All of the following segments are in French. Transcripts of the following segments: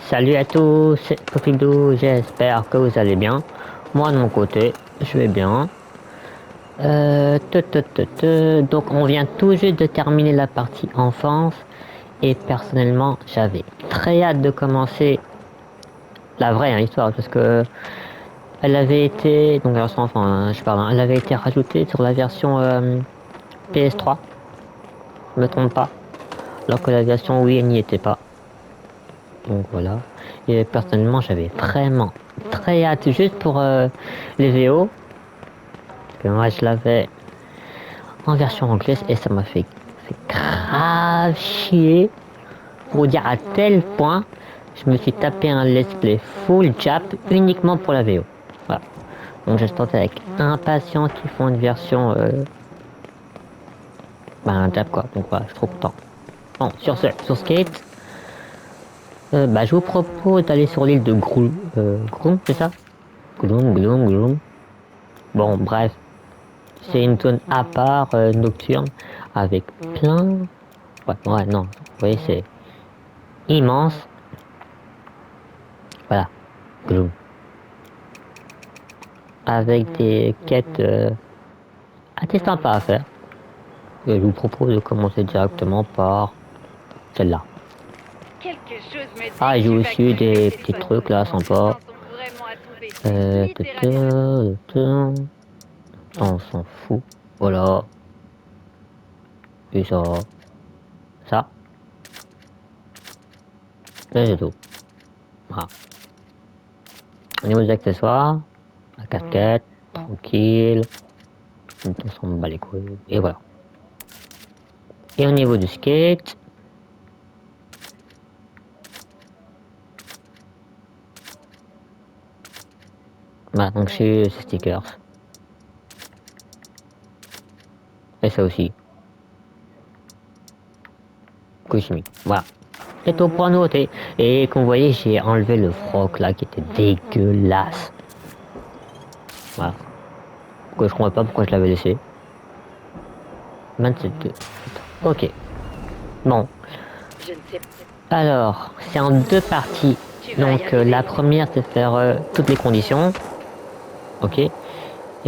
Salut à tous, c'est Popidou, j'espère que vous allez bien. Moi de mon côté, je vais bien. Donc on vient tout juste de terminer la partie enfance et personnellement j'avais très hâte de commencer la vraie histoire parce que elle avait été, donc la version enfant, je parle, elle avait été rajoutée sur la version PS3, je me trompe pas, alors que la version Wii n'y était pas. Donc voilà. Et personnellement, j'avais vraiment très hâte juste pour les VO. Parce que moi, je l'avais en version anglaise et ça m'a fait grave chier. Pour dire à tel point, je me suis tapé un let's play full Jap uniquement pour la VO. Voilà. Donc j'attendais avec impatience qu'ils font une version un Jap quoi. Donc voilà, je suis trop content. Bon, sur Skate, je vous propose d'aller sur l'île de Groom, c'est ça? Gloom. Bon, bref, c'est une zone à part, nocturne, avec plein... Ouais, non, vous voyez, c'est immense. Voilà, Gloom. Avec des quêtes assez sympas à faire. Et je vous propose de commencer directement par celle-là. Ah, j'ai aussi eu des petits trucs là, sympas. On s'en fout. Voilà. Et ça. Et c'est tout. Voilà. Au niveau des accessoires, la casquette, tranquille. On s'en bat les couilles. Et voilà. Et au niveau du skate, donc j'ai eu ces stickers. Et ça aussi. Kushimi. Voilà. C'est au point noté. Et comme vous voyez, j'ai enlevé le froc là qui était dégueulasse. Voilà. Que je comprends pas pourquoi je l'avais laissé. 22. Ok. Bon. Alors, c'est en deux parties. Donc la première c'est faire toutes les conditions. Ok. Et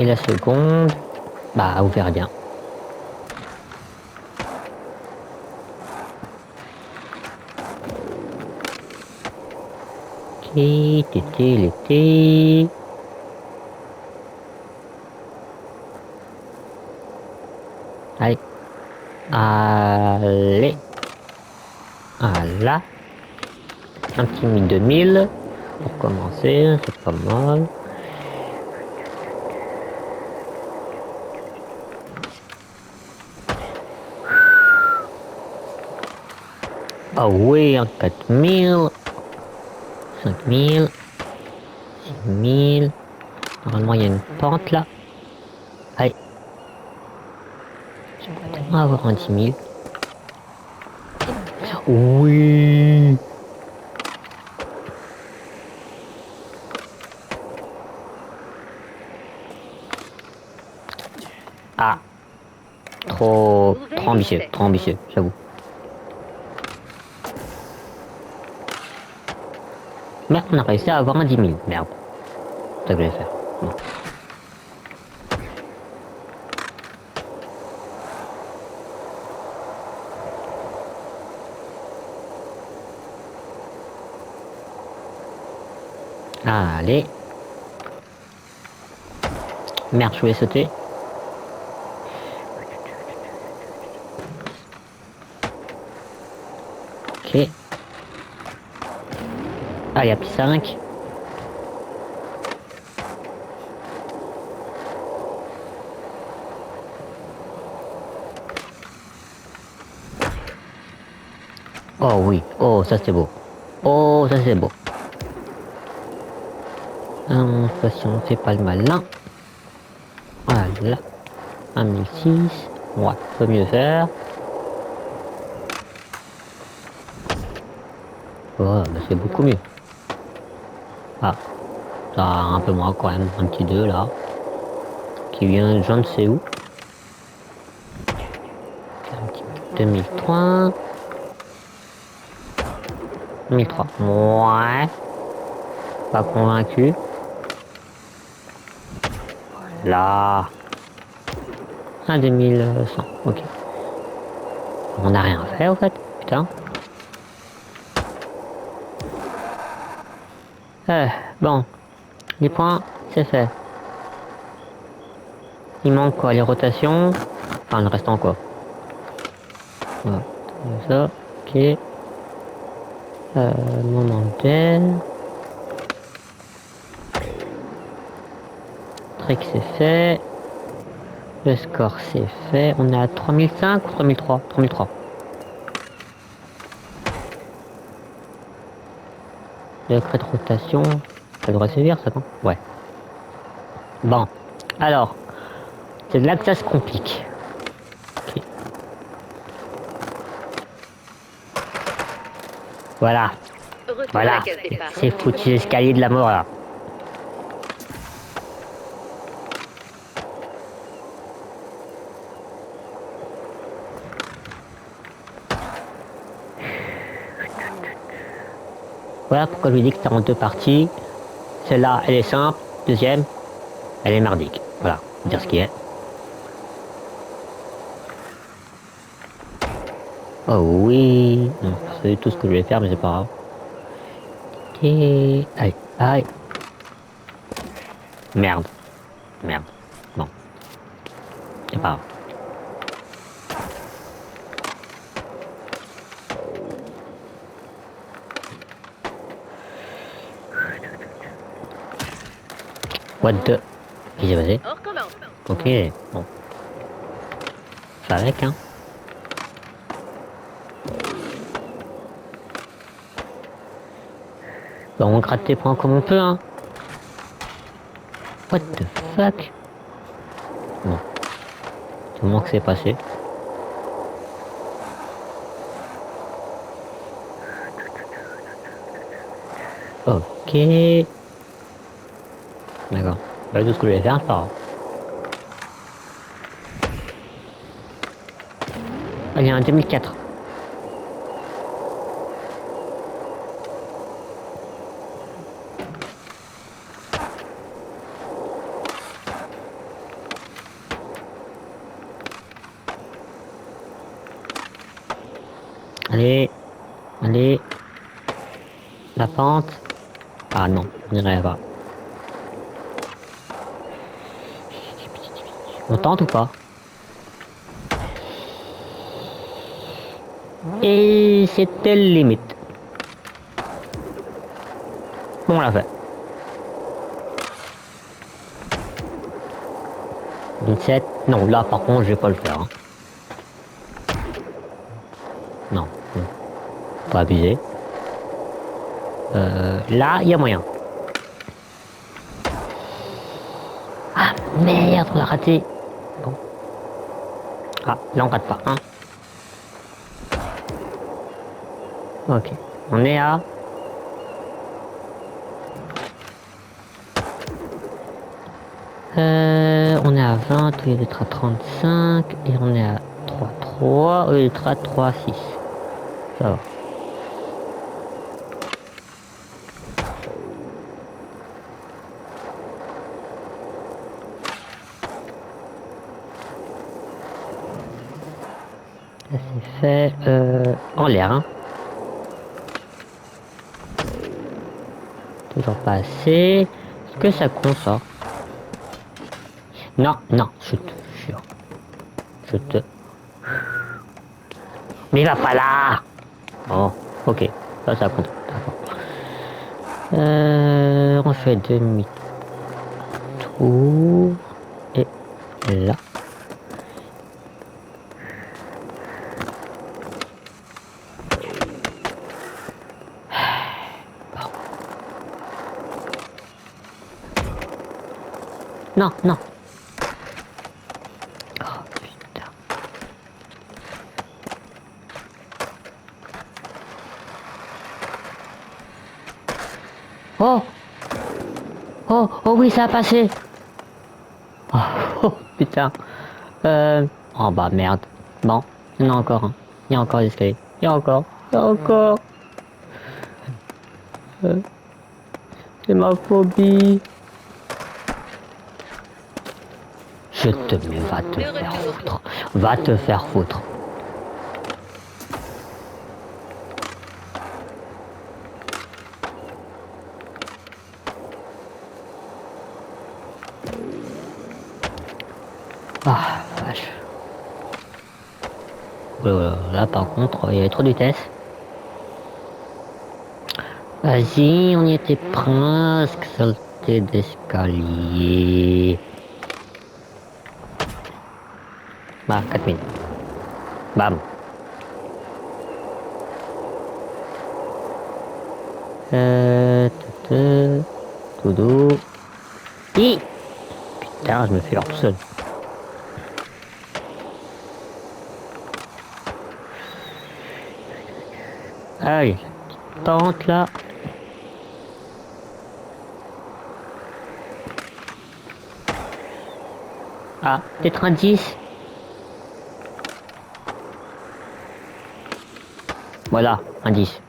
la seconde, vous verrez bien. Ok, l'été. Allez. Allez. Voilà. Un petit 2000 pour commencer, c'est pas mal. Ah oui, un 4000. 5000. 6000. Normalement, il y a une pente là. Allez. J'aimerais tellement avoir un 10 000. Oui. Ah. Trop ambitieux, j'avoue. Merde, on a réussi à avoir un 10 000. Merde. C'est ça que je vais faire. Bon. Allez. Merde, je voulais sauter. Ok. Allez, à petit 5. Oh oui. Oh, ça c'est beau. Oh, ça c'est beau. Si on fait pas le malin. Voilà. 1006. Ouais, peut mieux faire. Oh, c'est beaucoup mieux. Ah, ça a un peu moins quand même. Un petit 2 là. Qui vient je ne sais où. Un petit 2003. 3003. Ouais. Pas convaincu. Là. Un 2100. Ok. On n'a rien fait en fait. Putain. Bon. Les points, c'est fait. Il manque quoi? Les rotations. Enfin, le restant quoi. Voilà. Ça. Ok. Moment gel. Trick c'est fait. Le score c'est fait. On est à 3005 ou 3003? 3003. Le cret de rotation. Ça devrait suffire ça, non? Ouais. Bon. Alors. C'est là que ça se complique. Ok. Voilà. Voilà. C'est foutu l'escalier de la mort là. Voilà pourquoi je lui dis que c'est en deux parties. Celle-là, elle est simple. Deuxième, elle est merdique. Voilà, dire ce qui est. Oh oui. Non, c'est tout ce que je vais faire, mais c'est pas grave. Et... Allez, allez. Merde. Merde. Bon. C'est pas grave. What the... Qu'est-ce qui s'est passé? Ok, bon. Ça avec, hein. Bon, on gratte tes points comme on peut, hein. What the fuck? Bon. Du moment que c'est passé. Ok. D'accord. Bah, tout ce que je vais faire, c'est pas grave. Il y a un 2004. Allez. Allez. La pente. Ah non, je n'irai pas. On tente ou pas? Et c'était limite. Bon, on l'a fait. 27. Non, là par contre, je vais pas le faire. Hein. Non. Pas abuser. Là, il y a moyen. Ah merde, on l'a raté. Bon. Ah, là on rate pas. Hein. Ok. On est à... on est à 20, au lieu d'être à 35, et on est à 3,3, au lieu d'être à 3,6. Ça va. Ça c'est fait en l'air. Hein. Toujours pas assez. Est-ce que ça compte ça? Non, non, chute, jure. Chute. Mais il va pas là. Oh, ok. Ça compte. D'accord. On fait demi-tour. Et là. Non, non. Oh, putain. Oh. Oh, oh oui, ça a passé. Oh, oh putain. Oh bah merde. Bon, il y en a encore un. Il y a encore des escaliers. Il y a encore. Il y a encore. C'est ma phobie. Je te mets, va te faire foutre. Va te faire foutre. Ah, vache. Là, par contre, il y avait trop de vitesse. Vas-y, on y était presque. Sauter d'escalier. Bah, 4 minutes. Bam. Tout doux. Putain, je me fais hors tout seul. Allez, pente là. Ah, peut-être un 10. Voilà, un 10.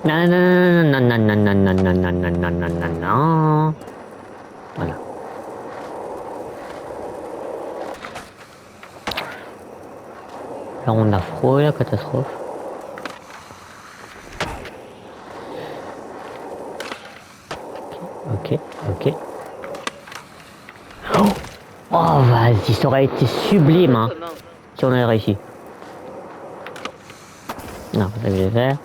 Non, non, non, non, non, non, non, non, non, non, non, non, non, non. Voilà. Là, on a frôlé la catastrophe. Ok, ok. Oh, oh vas-y, ça aurait été sublime, hein, si on avait réussi. Non, c'est ça que je vais faire.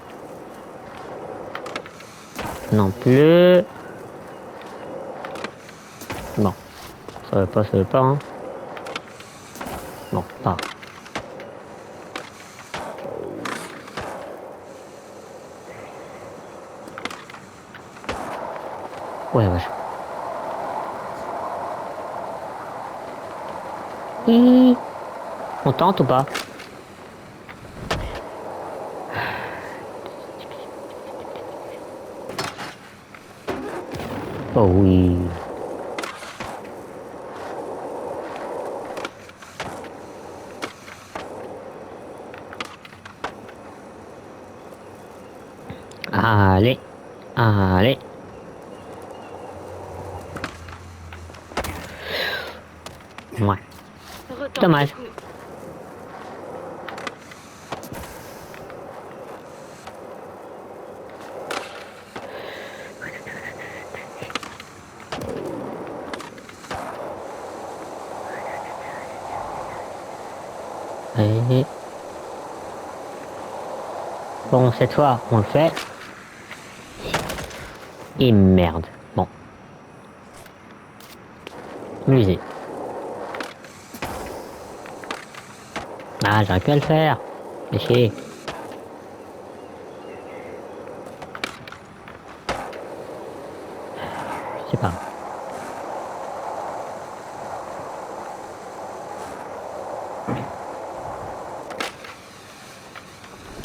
Non plus. Bon, ça veut pas, hein. Bon, pas. Ouais, vache. On tente ou pas? Oh oui. Allez, allez. Ouais. Dommage. Allez. Bon, cette fois, on le fait. Et merde. Bon. Musée. Ah, j'aurais pu le faire. Mais chier. C'est pas grave.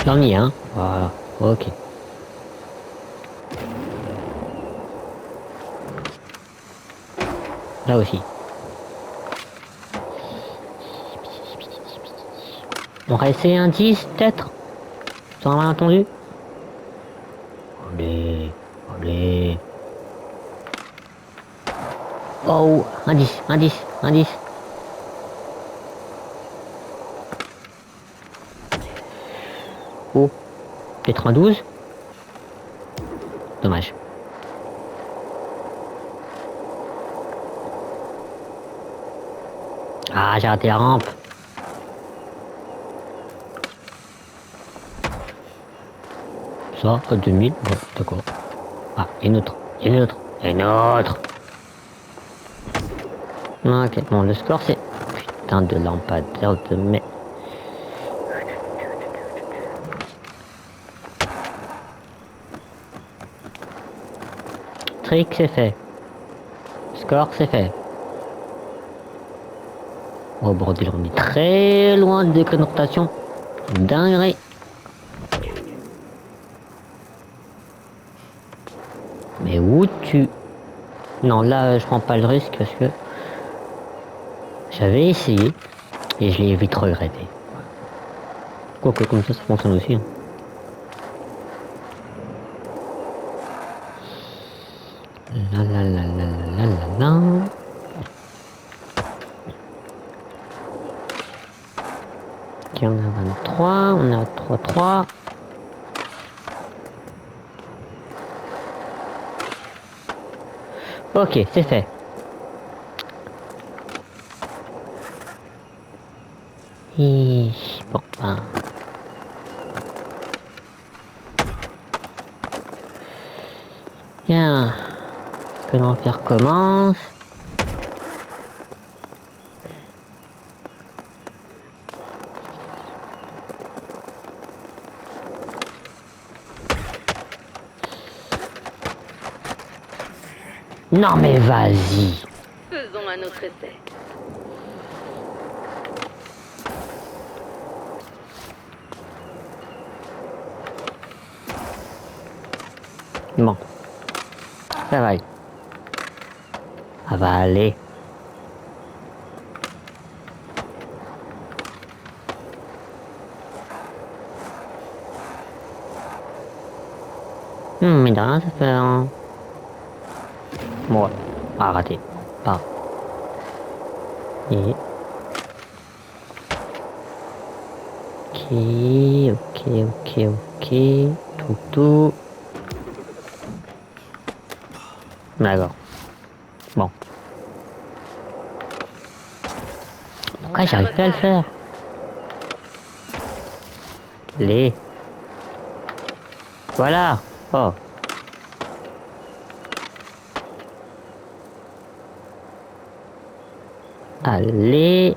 J'en ai un. Voilà. Ok. Là aussi. On va essayer un 10 peut-être. Sans avoir entendu. Allez. Allez. Oh, un 10, un 10, un 10. Oh, peut-être un 12. Dommage. Ah, j'ai raté la rampe. Ça, à 2000, bon, d'accord. Ah, une autre, une autre, une autre. Ok, bon, le score c'est... Putain de lampadaire de mai. Trick c'est fait. Score c'est fait. Oh bordel, on est très loin de déconnotation. Dinguerie. Mais où tu... Non, là, je prends pas le risque parce que j'avais essayé et je l'ai vite regretté. Quoique comme ça fonctionne aussi. Hein. La la la la la la la. Ok, on a 23, on a 3-3. Ok, c'est fait. Et... Bon, ben... Bien. Que l'enfer commence. Non mais vas-y. Faisons un autre essai. Bon, ça va aller. Ça va aller. Mais de rien, ça fait un... Bon, ouais. Ah, raté. Pas. Et... Ok. Tout. D'accord. Bon. Pourquoi j'arrive pas à le faire? Les. Voilà. Oh. Allez.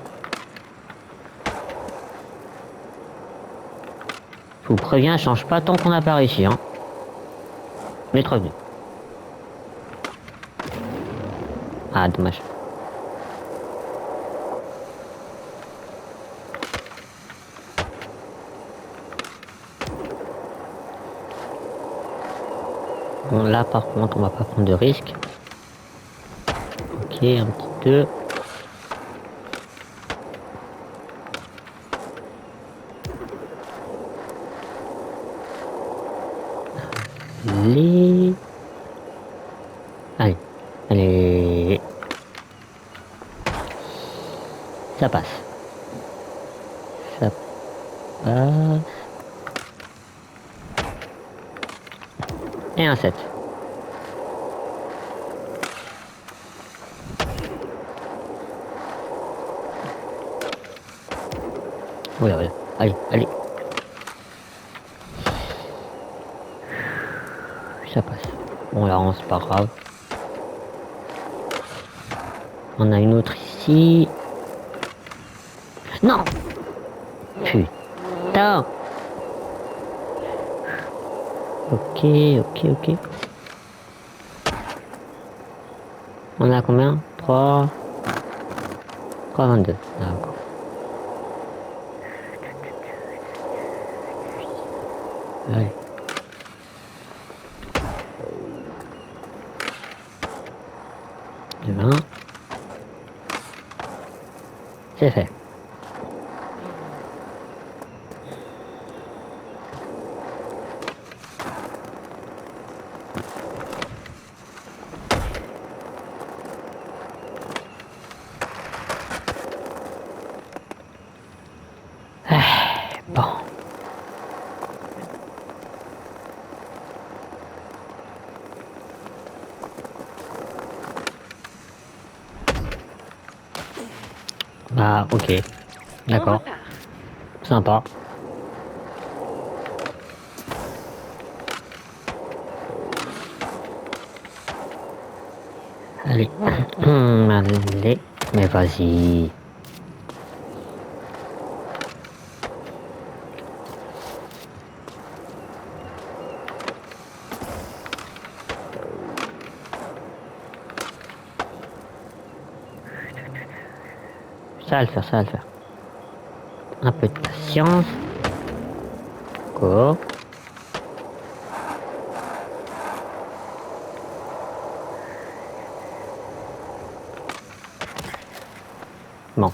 Je vous préviens, change pas tant qu'on n'a pas réussi, hein. Mais trop bien. Ah, dommage. Bon, là, par contre, on va pas prendre de risque. Ok, un petit peu. Les... Allez. Ça passe. Ça passe. Et un 7. Voilà. Allez. Ça passe. Bon, là, c'est pas grave. On a une autre ici. Non! Putain! Ok. On a combien? 3,22. D'accord. Allez. Le 20. C'est fait. Bon. Bah, ok. D'accord. Sympa. Allez. Allez. Mais vas-y. Ça va le faire. Un peu de patience. Go. Bon.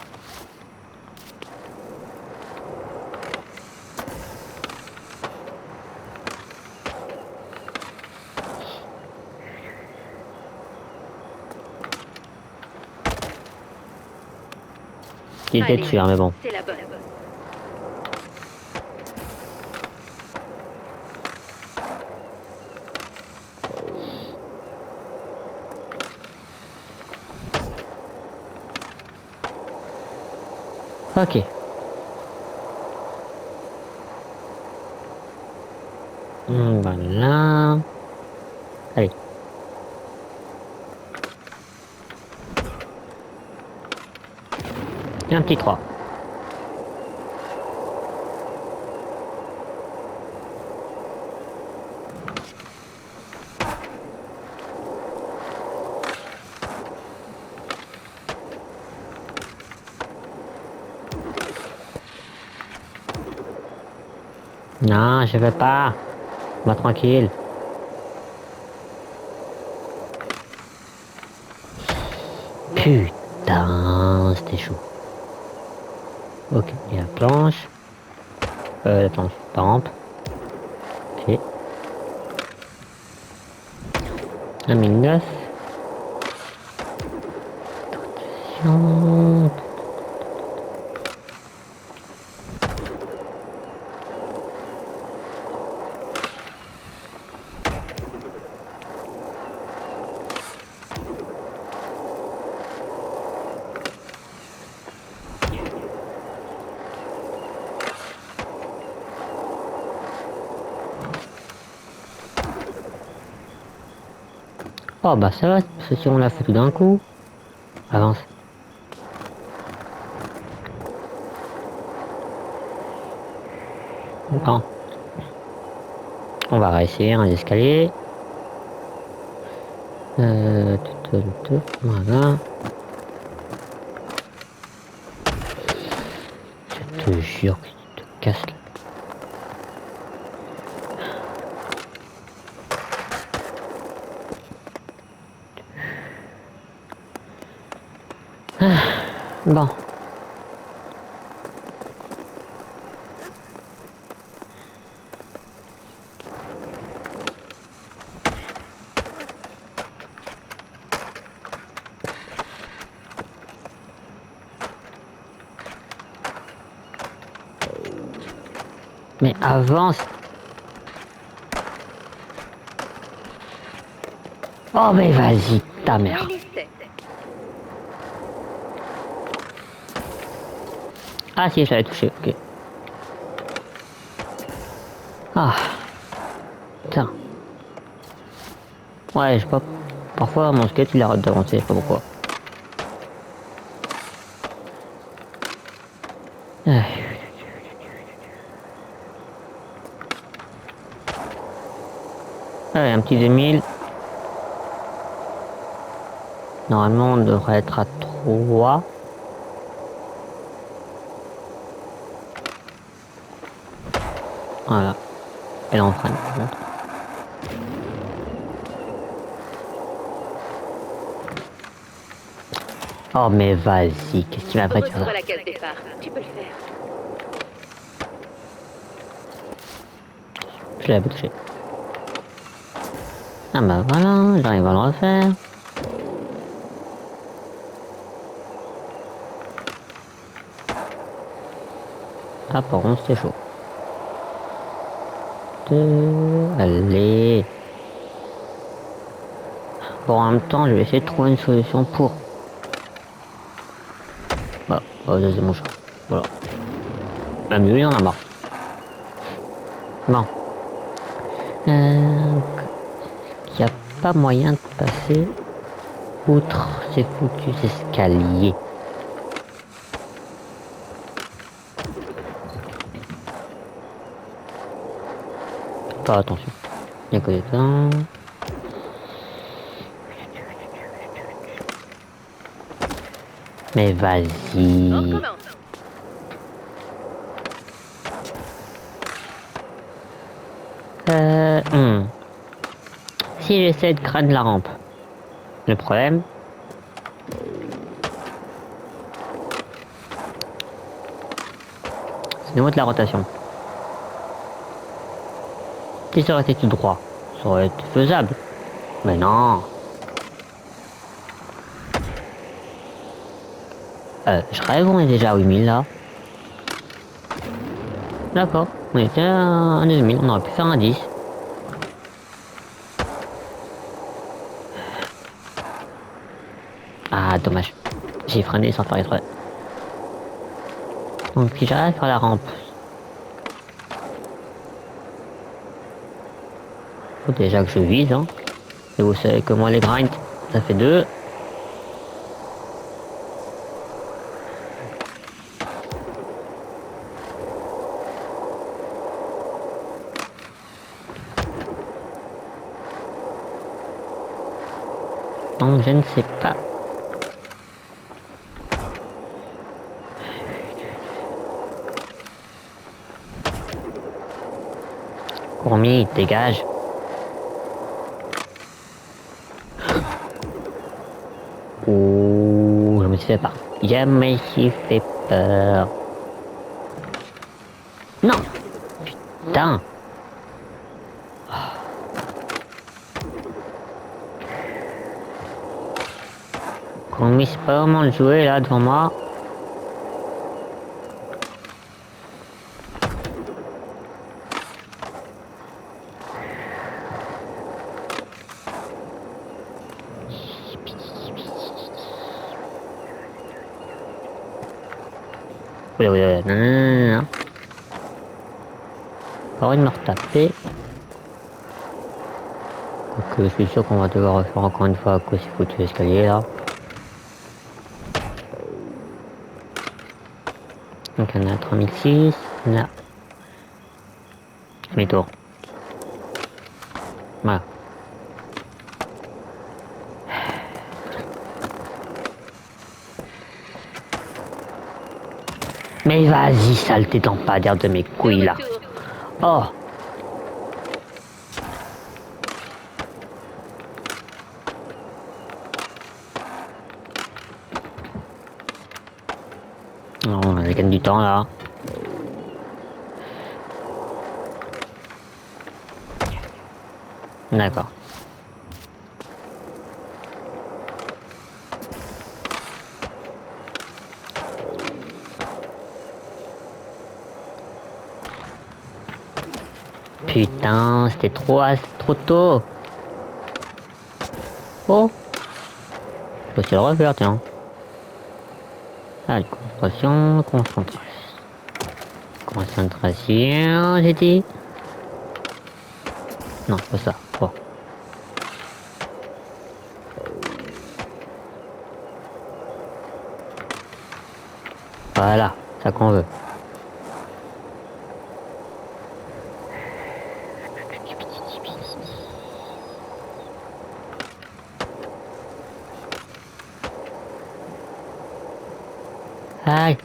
Il était Allez, dessus, hein, mais bon. c'est la bonne. Ok. Voilà. Allez. Et un petit 3. Non, je veux pas. Va tranquille. Putain, c'était chaud. Ok, il y a la planche. La planche, la rampe. Ok. 1009. Attention. Oh bah ça va, parce que si on l'a fait tout d'un coup. Avance. Bon. On va réessayer un escalier. Voilà. Je te jure que tu te casses là. Bon. Mais avance. Oh mais vas-y, ta mère. Ah si, j'avais touché, ok. Ah. Putain. Ouais, je sais pas. Parfois mon skate il arrête d'avancer, je sais pas pourquoi. Allez, un petit 2000. Normalement, on devrait être à 3. Voilà. Elle entraîne. Oh, mais vas-y, qu'est-ce qui m'a fait faire ça? Reçois la case départ. Tu peux le faire. Je l'avais touché. Ah bah voilà, j'arrive à le refaire. Ah, par contre, c'était chaud. Allez. Bon, en même temps, je vais essayer de trouver une solution pour. Bah, deuxième mon chat. Voilà. Même lui, il en a marre. Bon. Il n'y a pas moyen de passer outre ces foutus escaliers. Pas attention. Il n'y a que des temps. Mais vas-y. On commence. Si j'essaie de craindre la rampe. Le problème. C'est nouveau de la rotation. Si ça aurait été tout droit, ça aurait été faisable. Mais non. Je rêve, on est déjà à 8000 là. D'accord, on était à 9000, on aurait pu faire un 10. Ah, dommage. J'ai freiné sans faire exprès. Donc si j'arrive à faire la rampe. Faut déjà que je vise, hein. Et vous savez que moi les grinds, ça fait 2. Donc je ne sais pas. Courmis, dégage. Ouh, je me suis fait peur. Je me suis fait peur. Non. Putain. Courmis, c'est pas vraiment le jouer là devant moi. Non, non, non, non. Pas envie de me retaper. Quoique je suis sûr qu'on va devoir refaire encore une fois à cause du foutu escalier là. Donc on a 3006, on a demi-tour. Voilà. Mais vas-y, saleté d'empadaire de mes couilles là. Oh. Non, on gagne du temps là. D'accord. Putain, c'était trop tôt. Oh. Je peux essayer de le refaire, tiens. Allez, concentration. Concentration, j'ai dit. Non, pas ça. Oh. Voilà, ça qu'on veut. Aïe.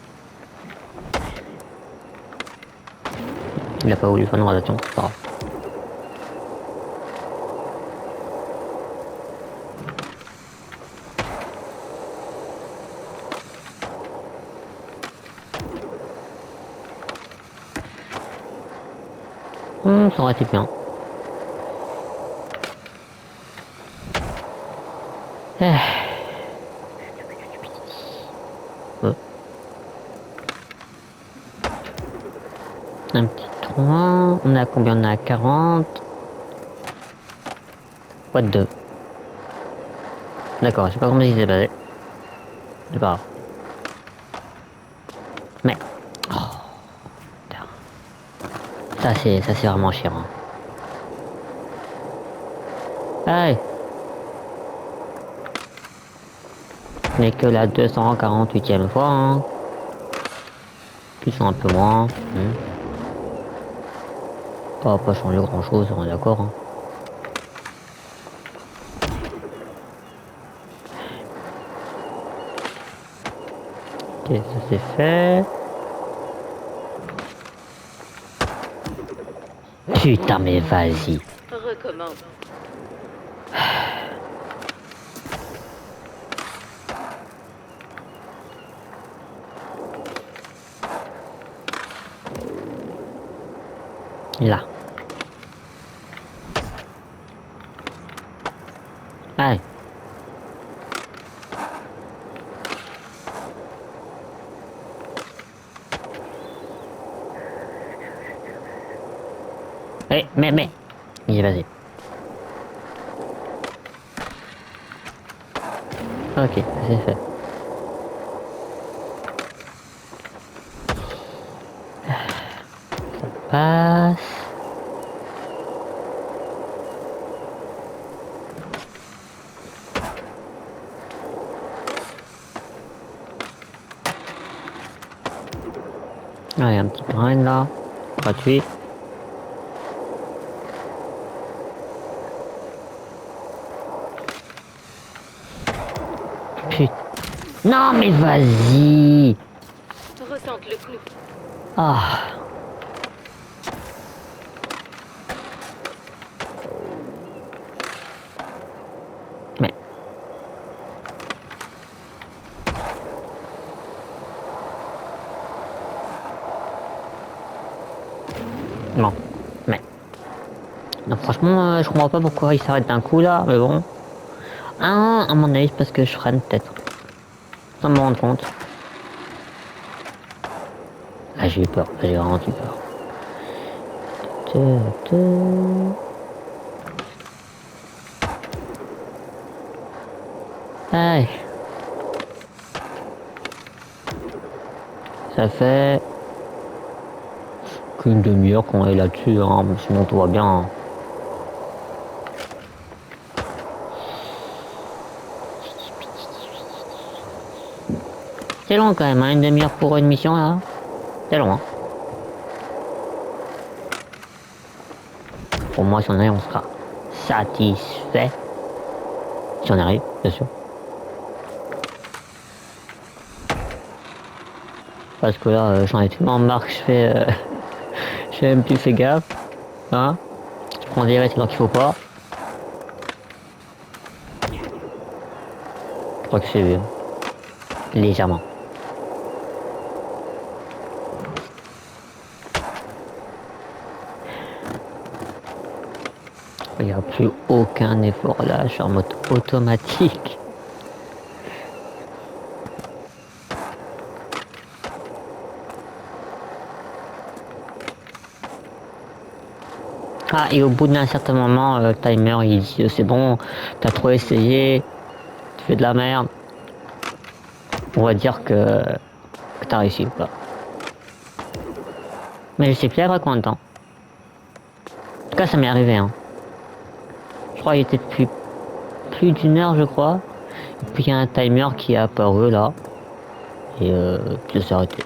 Il a pas voulu faire une rotation, c'est pas grave. Ça aurait été bien. Un petit 3. On a combien? On a 40. What 2. D'accord, je sais pas comment il s'est passé. C'est pas grave. Mais. Oh. Putain. Ça c'est vraiment chiant. Hein. Allez. Ce n'est que la 248e fois. Hein. Qui sont un peu moins. Ça va pas changer grand chose, on est d'accord. Hein. Ok, ça c'est fait. Putain, mais vas-y. Recommence. Là. Allez. Mais. Il est vas-y. Ok, c'est fait. Ça passe. Allez, un petit grain là. Gratuit. Putain. Non mais vas-y. Ressente le clou. Ah. Mais. Non. Mais. Non, franchement, je comprends pas pourquoi il s'arrête d'un coup là, mais bon. Ah, à mon avis, c'est parce que je freine peut-être. Sans me rendre compte. Là, j'ai eu peur. Là, j'ai vraiment eu peur. Aïe. Ça fait qu'une demi-heure qu'on est là-dessus, hein, mais sinon tout va bien. Hein. C'est long quand même, hein, une demi-heure pour une mission là. C'est long. Hein. Pour moi, si on arrive, on sera satisfait. Si on arrive, bien sûr. Parce que là, j'en ai tellement marre que je fais... j'ai même plus fait gaffe. Hein, je prends des risques alors qu'il faut pas. Je crois que c'est vu. Légèrement. Il n'y a plus aucun effort là, je suis en mode automatique. Ah, et au bout d'un certain moment, le timer il dit c'est bon, t'as trop essayé, tu fais de la merde. On va dire que t'as réussi ou pas. Mais je sais plus à combien de temps. En tout cas, ça m'est arrivé. Hein. Je crois qu'il était depuis plus d'une heure, je crois. Et puis il y a un timer qui est apparu là. Et puis ça s'est arrêté.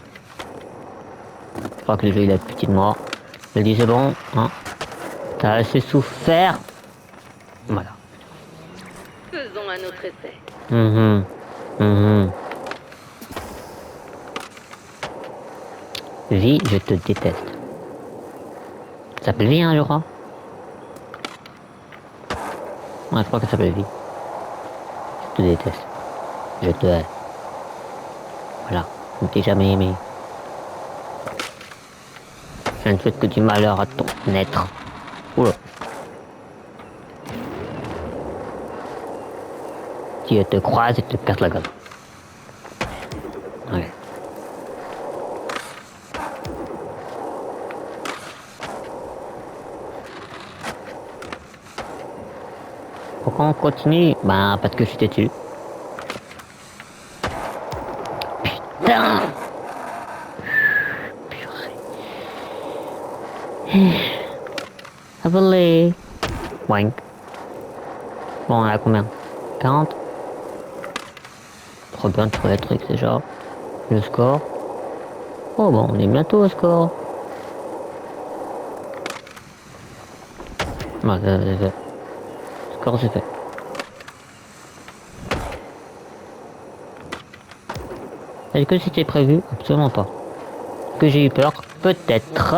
Je crois que le jeu il a pitié de moi. Il dit c'est bon, hein. T'as assez souffert. Voilà. Faisons un autre essai. Vie, je te déteste. Ça s'appelle Vie, hein, je crois. Ouais, je crois que ça s'appelle Vie. Je te déteste. Je te hais. Voilà. Je ne t'ai jamais aimé. Je ne souhaite que du malheur à ton être. Oula. Si elle te croise et te perd la gueule. Ouais. Pourquoi on continue? Ben, parce que je suis têtu. Putain! Purée. Avalé. Wank. Bon, on est à combien? 40? Trop bien de trouver le truc déjà. Le score. Oh bon, on est bientôt au score. Ouais, c'est fait. Le score c'est fait. Est-ce que c'était prévu? Absolument pas. Que j'ai eu peur? Peut-être.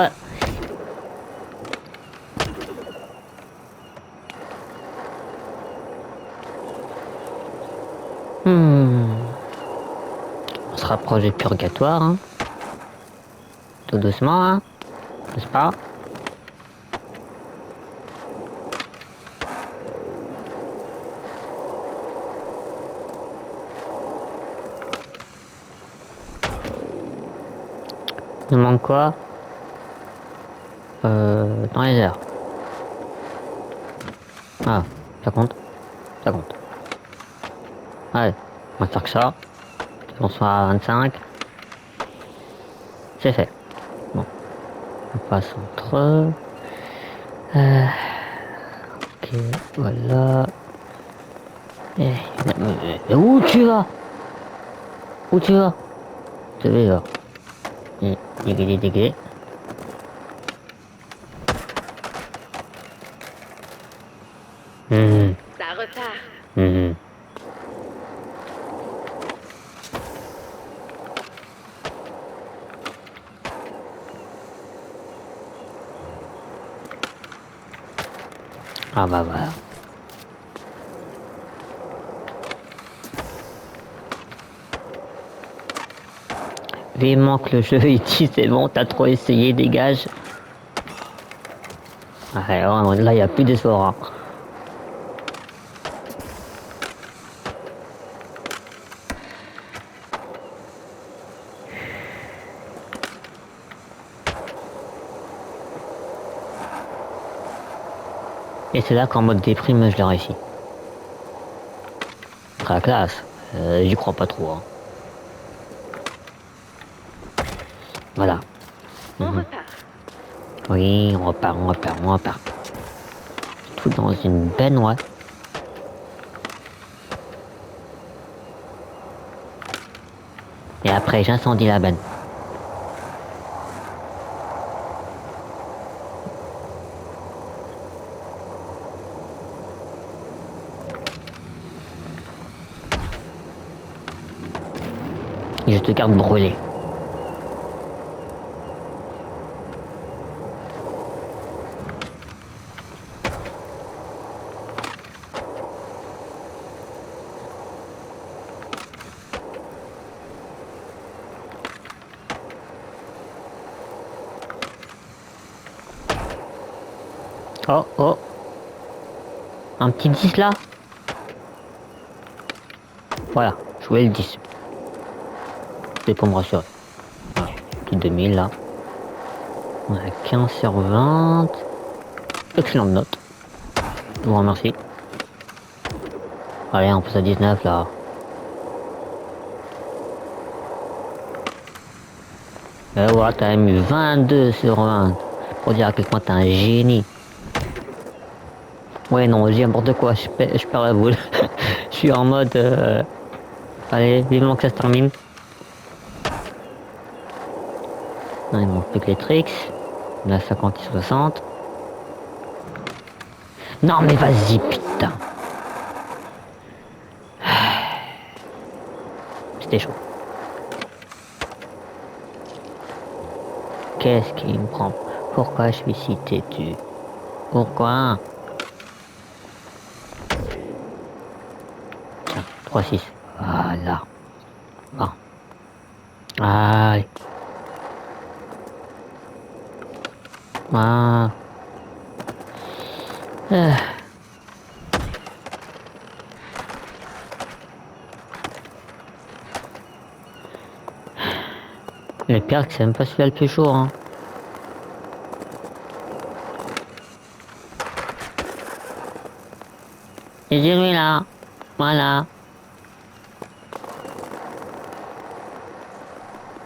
On se rapproche du purgatoire, hein. Tout doucement, hein. N'est-ce pas? Il me manque quoi? Dans les airs. Ah, ça compte? Ça compte. Allez, on va faire que ça. On soit à 25. C'est fait. Bon, on passe entre eux. Ok, voilà. Où tu vas? Où tu vas? Je vais là. Dégueulé. Ça repart. Ah bah voilà. Vivement que le jeu il dit c'est bon, t'as trop essayé, dégage. Ouais, vraiment, là il n'y a plus d'espoir. Hein. Et c'est là qu'en mode déprime, je l'ai réussi. Très la classe. J'y crois pas trop. Hein. Voilà. On repart. Oui, on repart. Tout dans une baignoire. Et après, j'incendie la benne. Et je te garde brûlé. Oh. Un petit 10 là. Voilà, je voulais le 10. C'est pour me rassurer. Voilà, petit 2000 là. On a 15 sur 20. Excellente note. Je vous remercie. Allez, on passe à 19 là. Et voilà, t'as mis 22 sur 20. Pour dire à quel point t'es un génie. Ouais, non, je dis n'importe quoi, je perds la boule. Je suis en mode... Allez, vivement que ça se termine. Non, il manque plus que les tricks. On a 50 et 60. Non, mais vas-y, putain. C'était chaud. Qu'est-ce qui me prend? Pourquoi je suis si têtu? Pourquoi? Tiens, 3-6. Voilà. Bon. Allez. Ah. Le pire, c'est même pas celui-là le plus chaud, hein. Et j'ai lui là. Voilà.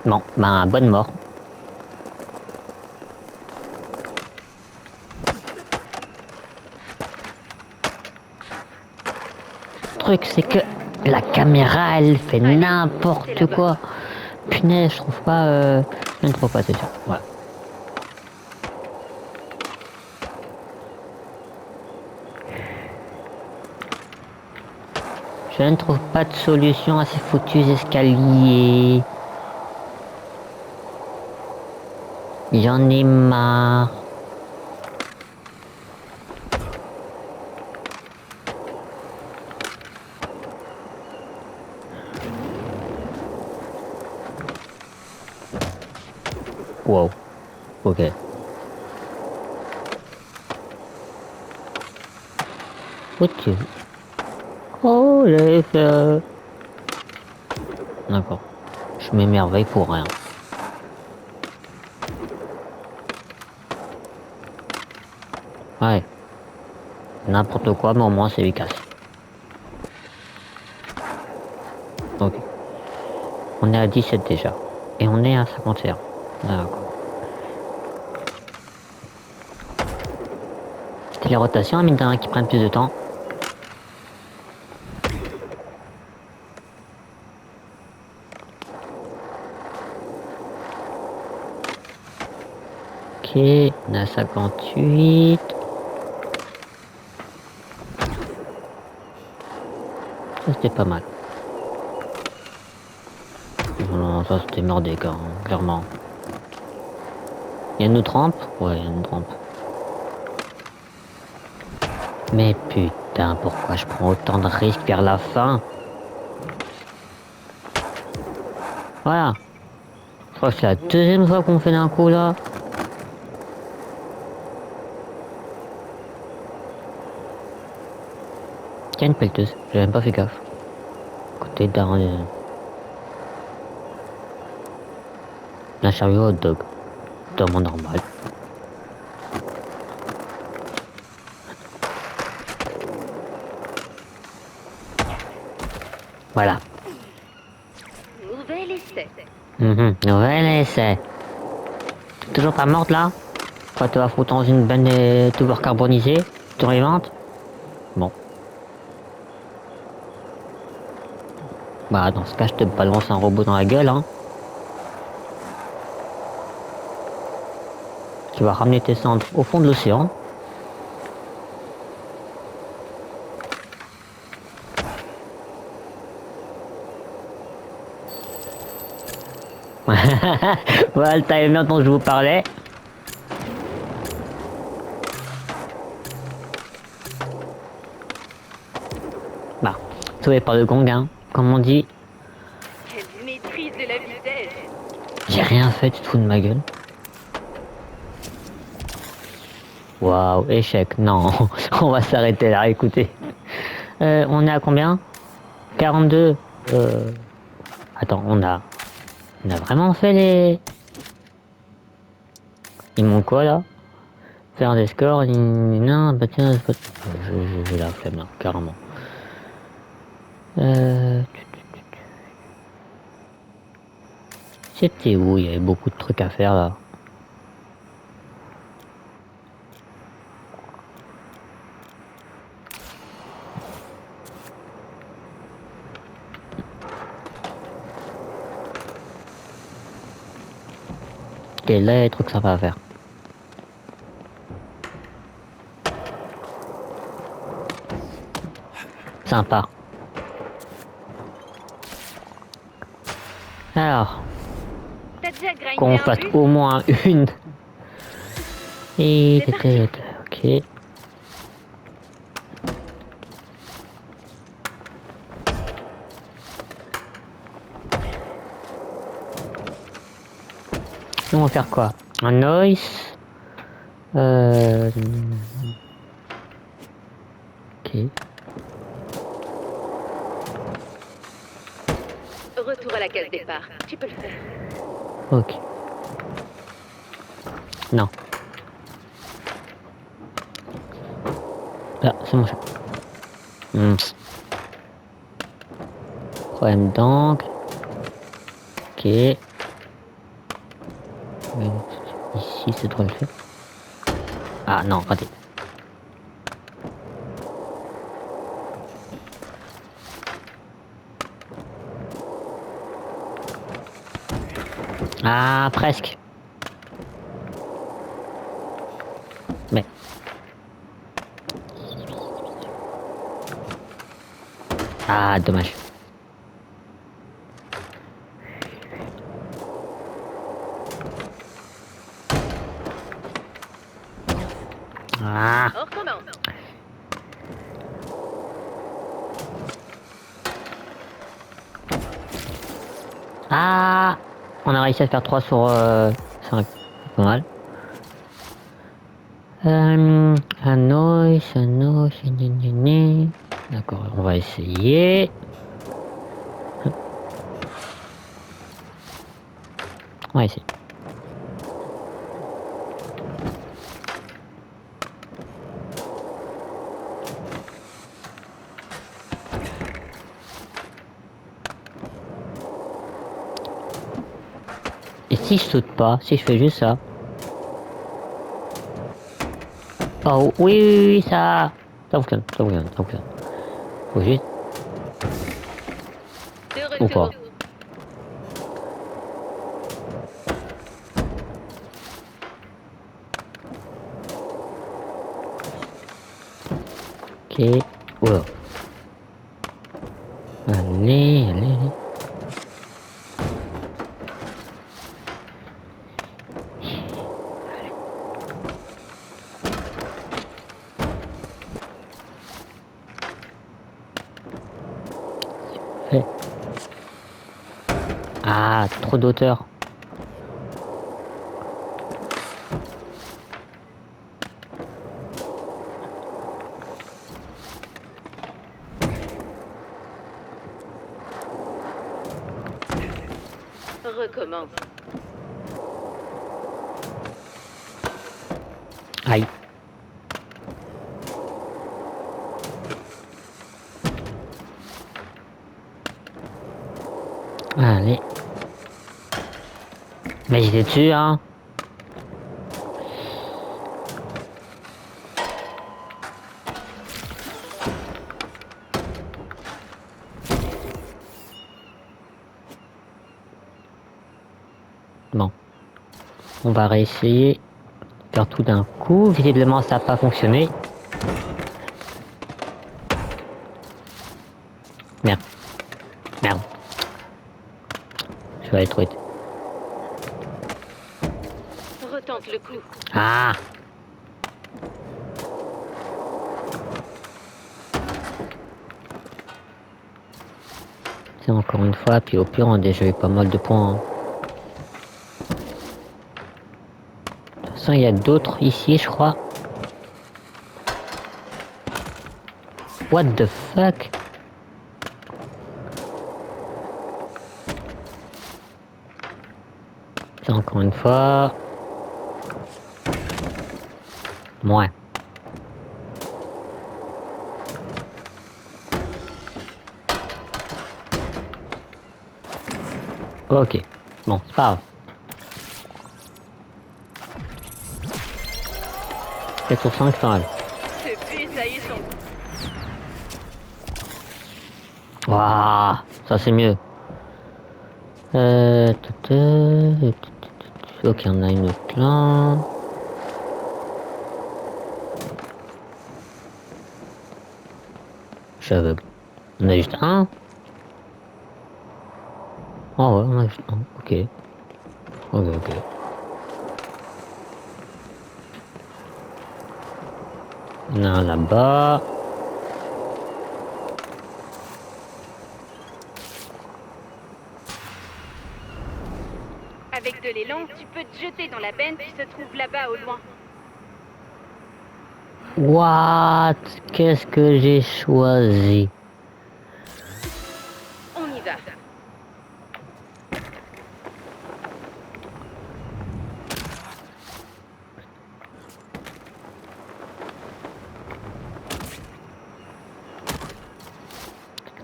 Bon, ben, bonne mort. Le truc, c'est que la caméra, elle fait n'importe quoi. Punaise, je trouve pas... Je ne trouve pas, c'est sûr. Voilà. Je ne trouve pas de solution à ces foutus escaliers. J'en ai marre. Wow. Ok. Ok. Oh les feux. D'accord. Je m'émerveille pour rien. Ouais. N'importe quoi, mais au moins c'est efficace. Ok. On est à 17 déjà. Et on est à 51. D'accord. C'est les rotations, mine de rien, qui prennent plus de temps. Ok, on est à 58. Ça c'était pas mal. Non, ça c'était merdique, hein, clairement. Il y a une autre rampe? Ouais, il y a une autre rampe. Mais putain, pourquoi je prends autant de risques vers la fin? Voilà. Je crois que c'est la deuxième fois qu'on fait d'un coup là. Il y a une pelleteuse, j'ai même pas fait gaffe. Côté d'un. Un chariot hot dog. Totalement normal. Voilà. Nouvel essai. Nouvel essai. Toujours pas morte là? Quand tu vas foutre dans une benne de toujours carbonisée, tu réinventes? Bon. Bah dans ce cas je te balance un robot dans la gueule hein. Qui va ramener tes cendres au fond de l'océan. Voilà le timer dont je vous parlais. Bah, sauvé par le gong hein, comme on dit. Quelle maîtrise de la vitesse. J'ai rien fait, tu te fous de ma gueule. Waouh, échec, non, on va s'arrêter là, écoutez. On est à combien? 42. Attends, on a vraiment fait les... Ils m'ont quoi là? Faire des scores, non, bah tiens, j'ai la flemme là, carrément. C'était où? Il y avait beaucoup de trucs à faire là. Et là, il y a des trucs sympas à faire. Sympa. Alors, T'as déjà grindé qu'on un fasse bus? au moins une. Et... C'est parti. Ok. Nous, on va faire quoi? Un noise. Ok. Retour à la case départ. Tu peux le faire. Ok. Non. Ah, c'est mon chat. Problème d'angle. Ok. Ici, ça devrait le faire. Ah non, raté. Ah, presque. Mais... Ah, dommage. Ah. On recommence. Ah. On a réussi à faire 3 sur 5. Pas mal. Un noise, gna gna gna. D'accord, on va essayer. On va essayer. Et si je saute pas, si je fais juste ça. Oh oui, oui, oui, ça fonctionne, ça fonctionne, ça fonctionne. Faut juste... De Ou pas. retour. Ok. Voilà. Allez, allez, allez. Fait. Ah, trop d'auteur. Recommence. Aïe. Allez. Mais j'étais dessus, hein. Bon. On va réessayer de faire tout d'un coup. Visiblement, ça n'a pas fonctionné. Merde. Merde. Je vais aller trop vite. Retente le coup. Ah. C'est encore une fois, puis au pire, on a déjà eu pas mal de points. Hein. De toute façon, il y a d'autres ici, je crois. What the fuck? C'est encore une fois. Ouais. Ok. Bon, c'est pas grave. 4 sur 5, ça va. Depuis, ça y est, son. Waouh, ça c'est mieux. Ok, on a une autre là. Je suis aveugle. On a juste un. Oh ouais, on a juste un. Ok. Ok, ok. Il y en a un là-bas. Avec de l'élan, tu peux te jeter dans la benne qui se trouve là-bas au loin. What? Qu'est-ce que j'ai choisi? On y va.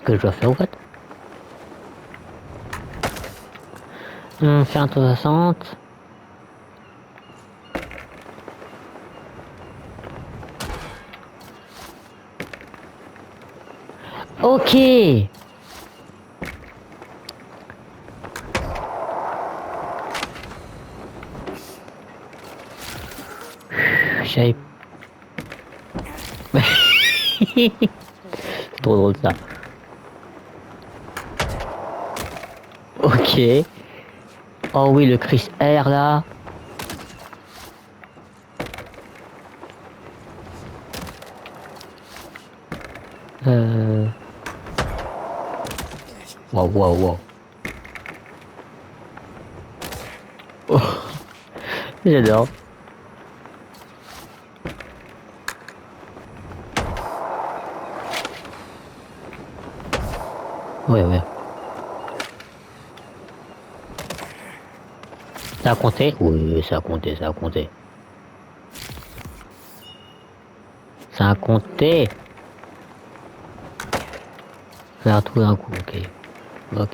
Que je dois faire en fait? Faire un tour 60. Ok. J'avais... C'est trop drôle ça. Ok. Oh oui, le Chris R là. Wow, wow, wow. Oh, j'adore. Ouais, ouais. Ça a compté? Oui, ça a compté, ça a compté. Ça a compté. Faire tout d'un coup, ok. Ok.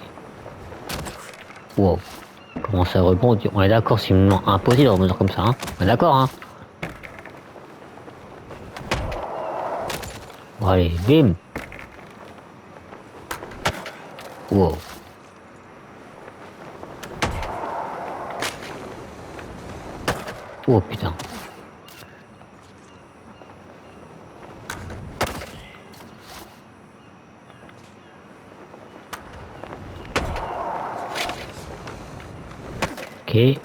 Wow. Comment ça rebondit? On est d'accord, c'est impossible de rebondir comme ça, hein. On est d'accord, hein. Bon, allez, bim. Wow. Oh putain. Ok.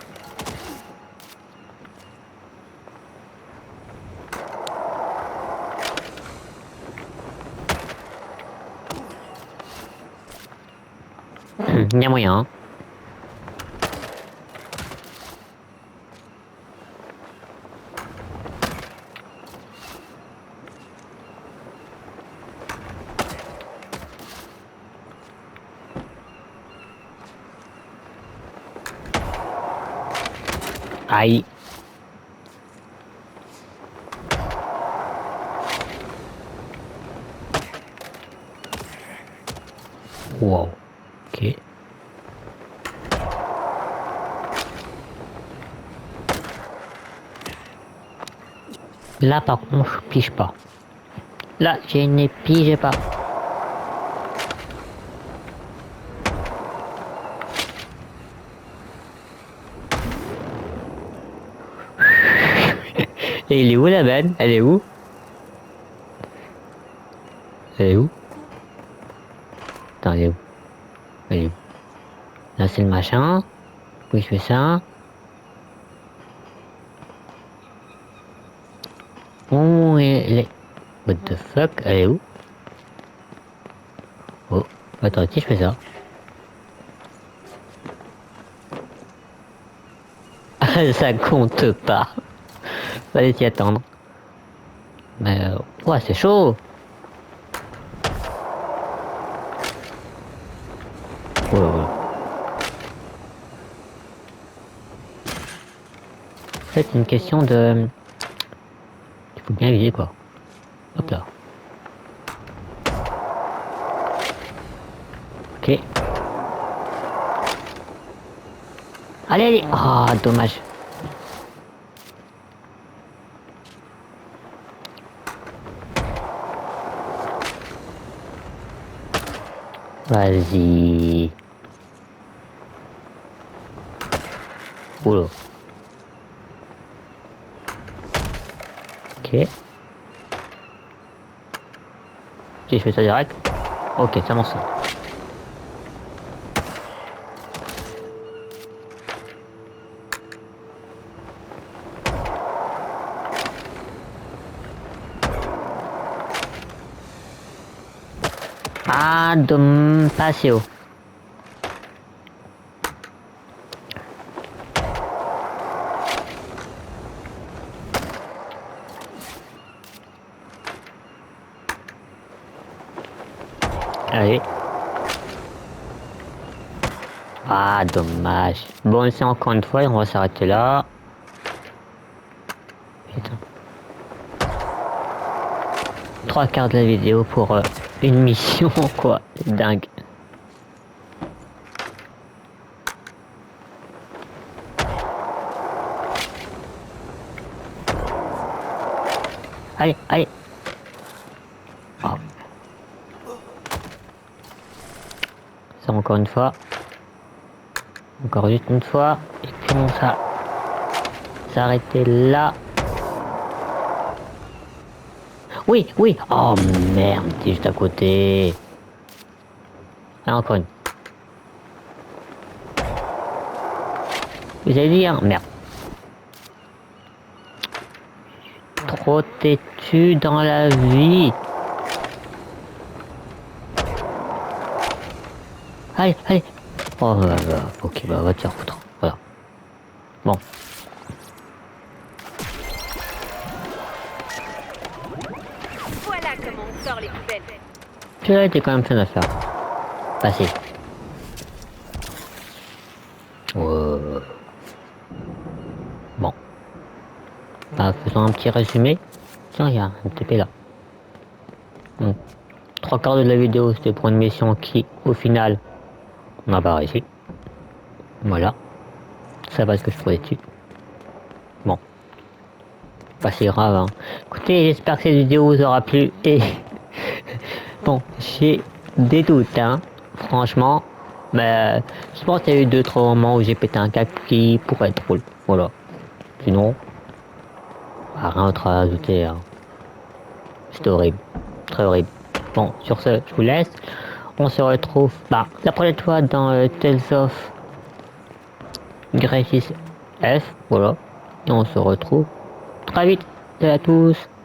Il y a moyen, hein. Aïe. Wow. Ok. Là, par contre, je pige pas. Là, je ne pige pas. Et il est où la benne? Elle est où? Elle est où? Attends, elle est où? Elle est où? Là, c'est le machin. Oui, je fais ça. Oh, elle est... What the fuck? Elle est où? Oh, attends, si je fais ça. Ça compte pas. Fallait s'y attendre. Mais, ouais, c'est chaud. Ouais, ouais. En fait, c'est une question de... Il faut bien viser, quoi. Hop là. Ok. Allez, allez. Ah, dommage. Vas-y. Oula. Ok. Si je fais ça direct. Ok, ça m'en sort. Ah, pas assez haut. Allez. Ah, dommage. Bon, c'est encore une fois, on va s'arrêter là. Putain. 3/4 de la vidéo pour une mission, quoi. C'est dingue. Allez, allez. Oh. Ça encore une fois. Encore juste une fois. Et puis on va s'arrêter là. Oui, oui. Oh merde, t'es juste à côté. Ah, encore une. Vous allez dire, merde. Trop têtu dans la vie. Allez, allez. Oh, ok, bah, va te faire foutre. Voilà. Bon. Voilà comment on sort les poubelles. Celui-là était quand même fun à faire. Passez. Bon. Bah, faisons un petit résumé. Tiens, il y a un TP là. Donc, 3/4 de la vidéo, c'était pour une mission qui, au final, on n'a pas réussi. Voilà. C'est pas ce que je trouvais dessus. Bon. Pas si grave, hein. Écoutez, j'espère que cette vidéo vous aura plu et... bon, j'ai des doutes, hein. Franchement. Mais je pense qu'il y a eu 2-3 moments où j'ai pété un câble qui pourrait être drôle. Voilà. Sinon, rien d'autre à ajouter, hein. C'était horrible. Très horrible. Bon, sur ce, je vous laisse. On se retrouve la prochaine fois dans Tales of Gracie F. Voilà. Et on se retrouve très vite. Salut à tous.